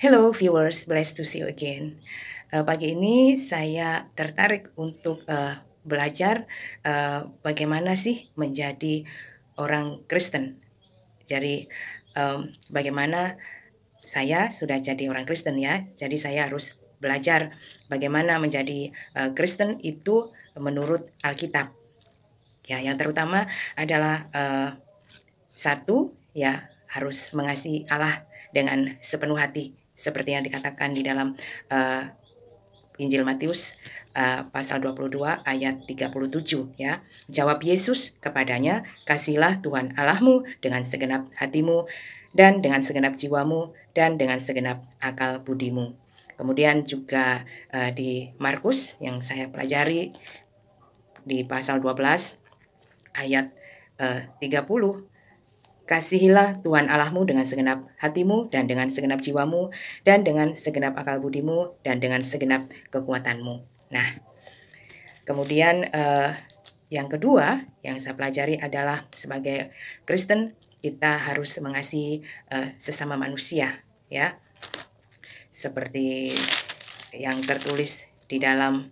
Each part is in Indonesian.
Hello viewers, blessed to see you again. Pagi ini saya tertarik untuk belajar bagaimana sih menjadi orang Kristen. Jadi bagaimana saya sudah jadi orang Kristen ya. Jadi saya harus belajar bagaimana menjadi Kristen itu menurut Alkitab. Ya, yang terutama adalah satu ya harus mengasihi Allah dengan sepenuh hati seperti yang dikatakan di dalam Injil Matius pasal 22 ayat 37 ya. Jawab Yesus kepadanya, "Kasihilah Tuhan Allahmu dengan segenap hatimu dan dengan segenap jiwamu dan dengan segenap akal budimu." Kemudian juga di Markus yang saya pelajari di pasal 12 ayat 30, "Kasihilah Tuhan Allahmu dengan segenap hatimu dan dengan segenap jiwamu dan dengan segenap akal budimu dan dengan segenap kekuatanmu." Nah, kemudian yang kedua yang saya pelajari adalah sebagai Kristen kita harus mengasihi sesama manusia ya. Seperti yang tertulis di dalam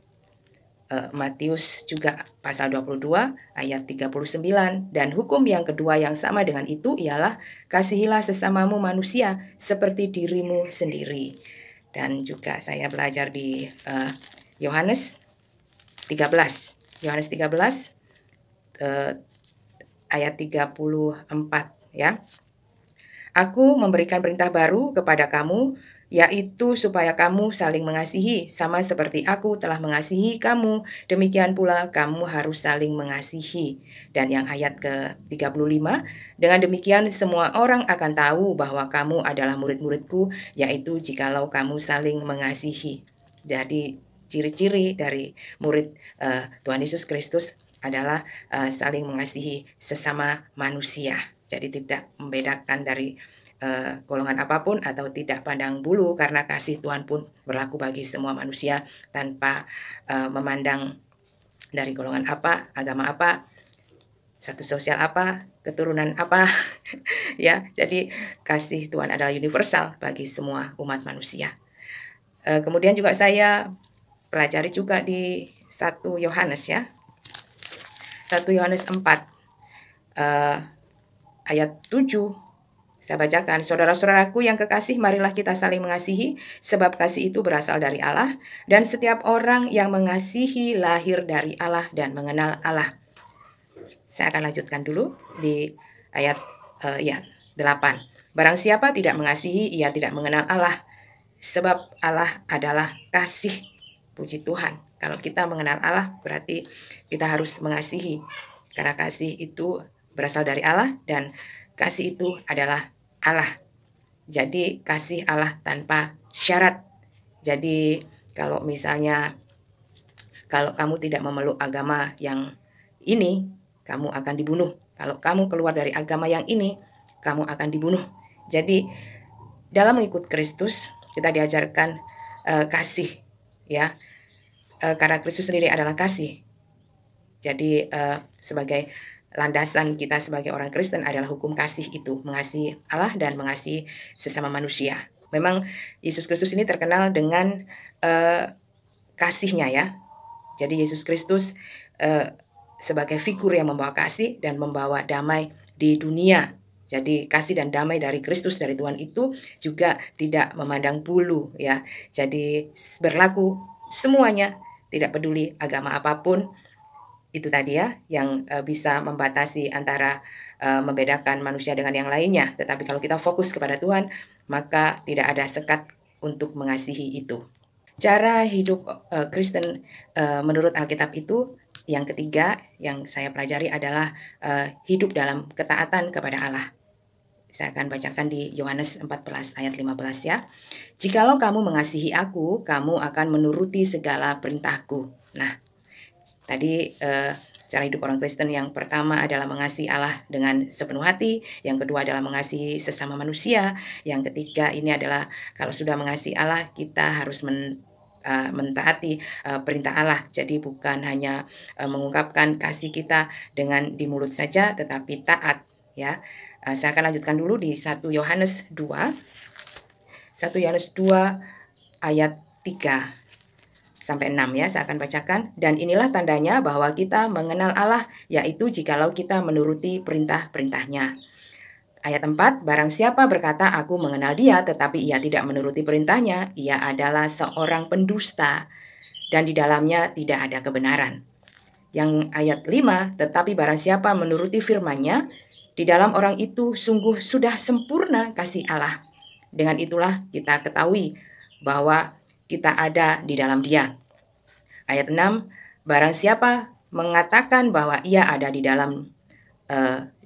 Matius juga pasal 22 ayat 39, dan hukum yang kedua yang sama dengan itu ialah kasihilah sesamamu manusia seperti dirimu sendiri. Dan juga saya belajar di Yohanes 13 ayat 34 ya. "Aku memberikan perintah baru kepada kamu, yaitu supaya kamu saling mengasihi, sama seperti aku telah mengasihi kamu, demikian pula kamu harus saling mengasihi." Dan yang ayat ke-35, "Dengan demikian semua orang akan tahu bahwa kamu adalah murid-muridku, yaitu jikalau kamu saling mengasihi." Jadi ciri-ciri dari murid Tuhan Yesus Kristus adalah saling mengasihi sesama manusia. Jadi tidak membedakan dari golongan apapun atau tidak pandang bulu, karena kasih Tuhan pun berlaku bagi semua manusia tanpa memandang dari golongan apa, agama apa, status sosial apa, keturunan apa ya. Jadi kasih Tuhan adalah universal bagi semua umat manusia. Kemudian juga saya pelajari juga di 1 Yohanes ya. 1 Yohanes 4 ayat 7 saya bacakan, "Saudara-saudaraku yang kekasih, marilah kita saling mengasihi, sebab kasih itu berasal dari Allah, dan setiap orang yang mengasihi lahir dari Allah dan mengenal Allah." Saya akan lanjutkan dulu di ayat 8. "Barang siapa tidak mengasihi, ia tidak mengenal Allah, sebab Allah adalah kasih." Puji Tuhan, kalau kita mengenal Allah berarti kita harus mengasihi, karena kasih itu berasal dari Allah dan kasih itu adalah Allah. Jadi kasih Allah tanpa syarat. Jadi kalau misalnya kalau kamu tidak memeluk agama yang ini, kamu akan dibunuh. Kalau kamu keluar dari agama yang ini, kamu akan dibunuh. Jadi dalam mengikut Kristus kita diajarkan kasih ya. Karena Kristus sendiri adalah kasih. Jadi sebagai landasan kita sebagai orang Kristen adalah hukum kasih itu, mengasihi Allah dan mengasihi sesama manusia. Memang Yesus Kristus ini terkenal dengan kasihnya ya. Jadi Yesus Kristus sebagai figur yang membawa kasih dan membawa damai di dunia. Jadi kasih dan damai dari Kristus, dari Tuhan itu juga tidak memandang bulu ya. Jadi berlaku semuanya, tidak peduli agama apapun. Itu tadi ya yang bisa membatasi antara membedakan manusia dengan yang lainnya. Tetapi kalau kita fokus kepada Tuhan, maka tidak ada sekat untuk mengasihi itu. Cara hidup Kristen menurut Alkitab itu yang ketiga yang saya pelajari adalah hidup dalam ketaatan kepada Allah. Saya akan bacakan di Yohanes 14 ayat 15 ya. "Jikalau kamu mengasihi aku, kamu akan menuruti segala perintahku." Nah, tadi cara hidup orang Kristen yang pertama adalah mengasihi Allah dengan sepenuh hati, yang kedua adalah mengasihi sesama manusia, yang ketiga ini adalah kalau sudah mengasihi Allah kita harus mentaati perintah Allah. Jadi bukan hanya mengungkapkan kasih kita dengan di mulut saja, tetapi taat ya. Saya akan lanjutkan dulu di 1 Yohanes 2 1 Yohanes 2 ayat 3 sampai 6 ya, saya akan bacakan. Dan inilah tandanya bahwa kita mengenal Allah, yaitu jikalau kita menuruti perintah-perintahnya. Ayat 4, barang siapa berkata aku mengenal dia, tetapi ia tidak menuruti perintahnya, ia adalah seorang pendusta, dan di dalamnya tidak ada kebenaran. Yang ayat 5, tetapi barang siapa menuruti firman-Nya, di dalam orang itu sungguh sudah sempurna kasih Allah. Dengan itulah kita ketahui bahwa kita ada di dalam Dia. Ayat 6, barang siapa mengatakan bahwa ia ada di dalam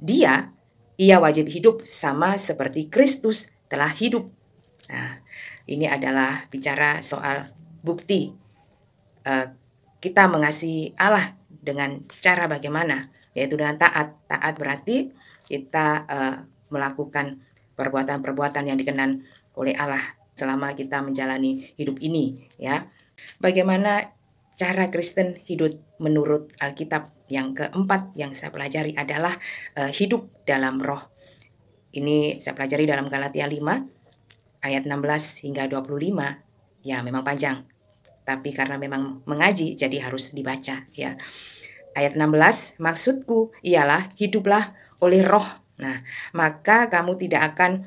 Dia, ia wajib hidup sama seperti Kristus telah hidup. Nah, ini adalah bicara soal bukti kita mengasihi Allah dengan cara bagaimana, yaitu dengan taat. Taat berarti kita melakukan perbuatan-perbuatan yang dikenan oleh Allah selama kita menjalani hidup ini, ya. Bagaimana cara Kristen hidup menurut Alkitab? Yang keempat yang saya pelajari adalah hidup dalam roh. Ini saya pelajari dalam Galatia 5 ayat 16 hingga 25. Ya, memang panjang, tapi karena memang mengaji jadi harus dibaca, ya. Ayat 16, maksudku ialah hiduplah oleh roh. Nah, maka kamu tidak akan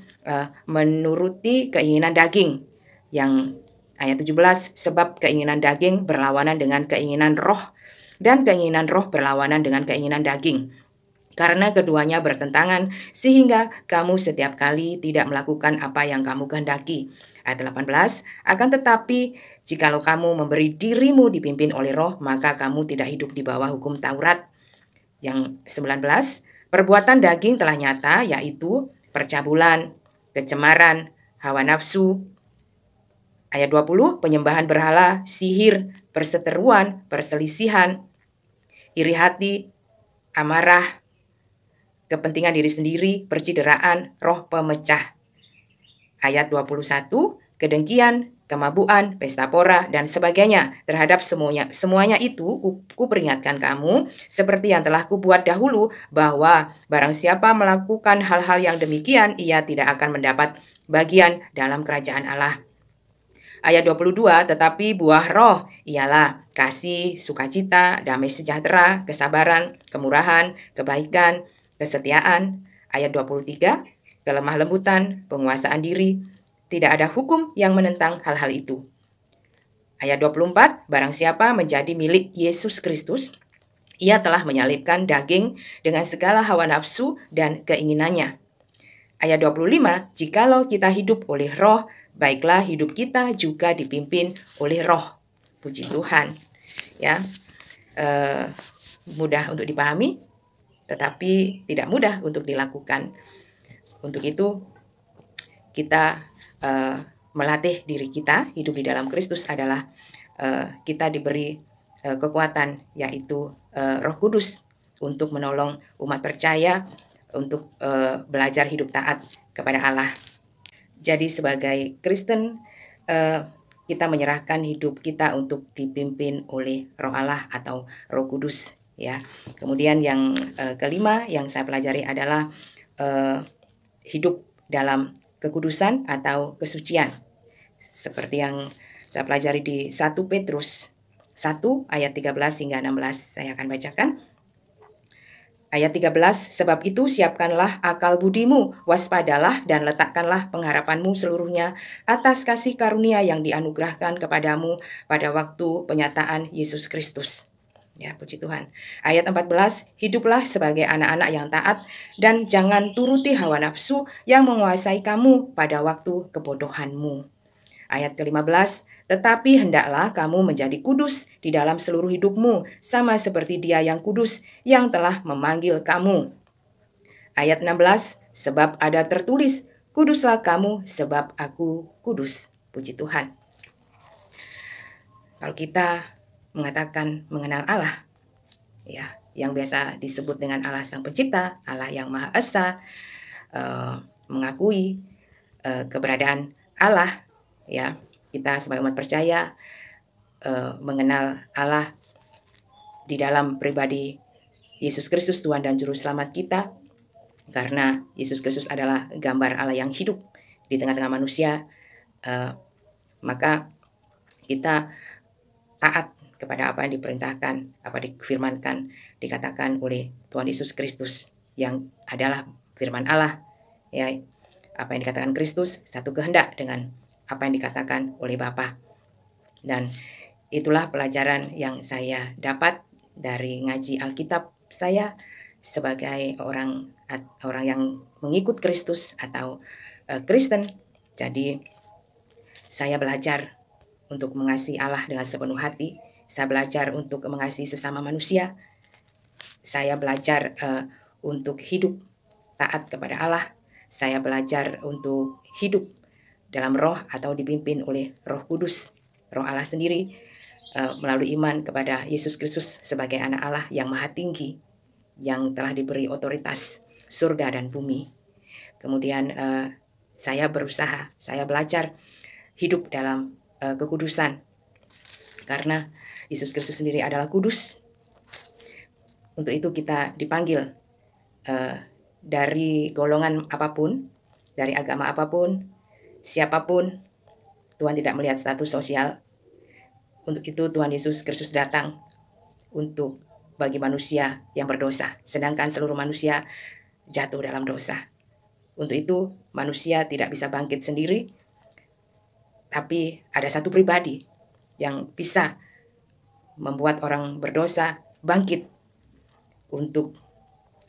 menuruti keinginan daging. Yang ayat 17, sebab keinginan daging berlawanan dengan keinginan roh, dan keinginan roh berlawanan dengan keinginan daging. Karena keduanya bertentangan, sehingga kamu setiap kali tidak melakukan apa yang kamu kehendaki. Ayat 18, akan tetapi jikalau kamu memberi dirimu dipimpin oleh roh, maka kamu tidak hidup di bawah hukum Taurat. Yang 19, perbuatan daging telah nyata, yaitu percabulan, kecemaran, hawa nafsu. Ayat 20, penyembahan berhala, sihir, perseteruan, perselisihan, iri hati, amarah, kepentingan diri sendiri, percideraan, roh pemecah. Ayat 21, kedengkian, kemabuan, pesta pora, dan sebagainya. Terhadap semuanya itu kuperingatkan kamu, seperti yang telah kubuat dahulu, bahwa barang siapa melakukan hal-hal yang demikian, ia tidak akan mendapat bagian dalam kerajaan Allah. Ayat 22, tetapi buah roh ialah kasih, sukacita, damai sejahtera, kesabaran, kemurahan, kebaikan, kesetiaan. Ayat 23, kelemah lembutan, penguasaan diri. Tidak ada hukum yang menentang hal-hal itu. Ayat 24, barang siapa menjadi milik Yesus Kristus, ia telah menyalibkan daging dengan segala hawa nafsu dan keinginannya. Ayat 25, jikalau kita hidup oleh roh, baiklah hidup kita juga dipimpin oleh roh. Puji Tuhan. Ya, mudah untuk dipahami, tetapi tidak mudah untuk dilakukan. Untuk itu, kita melatih diri kita hidup di dalam Kristus adalah kita diberi kekuatan, yaitu Roh Kudus, untuk menolong umat percaya untuk belajar hidup taat kepada Allah. Jadi sebagai Kristen, kita menyerahkan hidup kita untuk dipimpin oleh Roh Allah atau Roh Kudus, ya. Kemudian yang kelima yang saya pelajari adalah hidup dalam kekudusan atau kesucian. Seperti yang saya pelajari di 1 Petrus 1 ayat 13 hingga 16, saya akan bacakan. Ayat 13, sebab itu siapkanlah akal budimu, waspadalah dan letakkanlah pengharapanmu seluruhnya atas kasih karunia yang dianugerahkan kepadamu pada waktu penyataan Yesus Kristus. Ya, puji Tuhan. Ayat 14, hiduplah sebagai anak-anak yang taat dan jangan turuti hawa nafsu yang menguasai kamu pada waktu kebodohanmu. Ayat ke-15, tetapi hendaklah kamu menjadi kudus di dalam seluruh hidupmu, sama seperti Dia yang kudus yang telah memanggil kamu. Ayat 16, sebab ada tertulis, kuduslah kamu sebab aku kudus. Puji Tuhan. Kalau kita mengatakan mengenal Allah, ya, yang biasa disebut dengan Allah Sang Pencipta, Allah yang Maha Esa, mengakui keberadaan Allah, ya, kita sebagai umat percaya mengenal Allah di dalam pribadi Yesus Kristus, Tuhan dan Juru Selamat kita, karena Yesus Kristus adalah gambar Allah yang hidup di tengah-tengah manusia, maka kita taat kepada apa yang diperintahkan, apa difirmankan, dikatakan oleh Tuhan Yesus Kristus yang adalah firman Allah. Ya, apa yang dikatakan Kristus satu kehendak dengan apa yang dikatakan oleh Bapa. Dan itulah pelajaran yang saya dapat dari ngaji Alkitab saya sebagai orang yang mengikut Kristus atau Kristen. Jadi saya belajar untuk mengasihi Allah dengan sepenuh hati. Saya belajar untuk mengasihi sesama manusia. Saya belajar untuk hidup taat kepada Allah. Saya belajar untuk hidup dalam roh atau dipimpin oleh Roh Kudus, Roh Allah sendiri, melalui iman kepada Yesus Kristus sebagai anak Allah yang maha tinggi, yang telah diberi otoritas surga dan bumi. Kemudian saya berusaha, saya belajar hidup dalam kekudusan, karena Yesus Kristus sendiri adalah kudus. Untuk itu kita dipanggil dari golongan apapun, dari agama apapun, siapapun. Tuhan tidak melihat status sosial. Untuk itu Tuhan Yesus Kristus datang untuk bagi manusia yang berdosa, sedangkan seluruh manusia jatuh dalam dosa. Untuk itu manusia tidak bisa bangkit sendiri, tapi ada satu pribadi yang bisa membuat orang berdosa bangkit untuk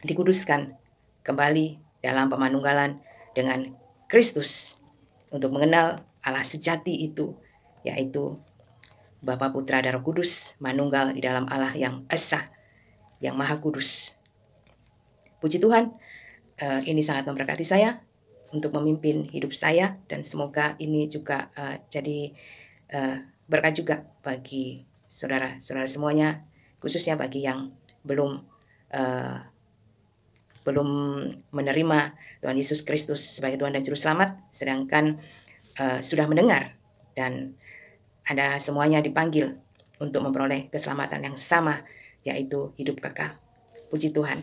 dikuduskan kembali dalam pemanunggalan dengan Kristus, untuk mengenal Allah sejati itu, yaitu Bapa, Putra, dan Roh Kudus, manunggal di dalam Allah yang esa, yang maha kudus. Puji Tuhan, ini sangat memberkati saya untuk memimpin hidup saya, dan semoga ini juga jadi berkat juga bagi saudara-saudara semuanya, khususnya bagi yang belum menerima Tuhan Yesus Kristus sebagai Tuhan dan Juru Selamat, sedangkan sudah mendengar dan Anda semuanya dipanggil untuk memperoleh keselamatan yang sama, yaitu hidup kekal. Puji Tuhan.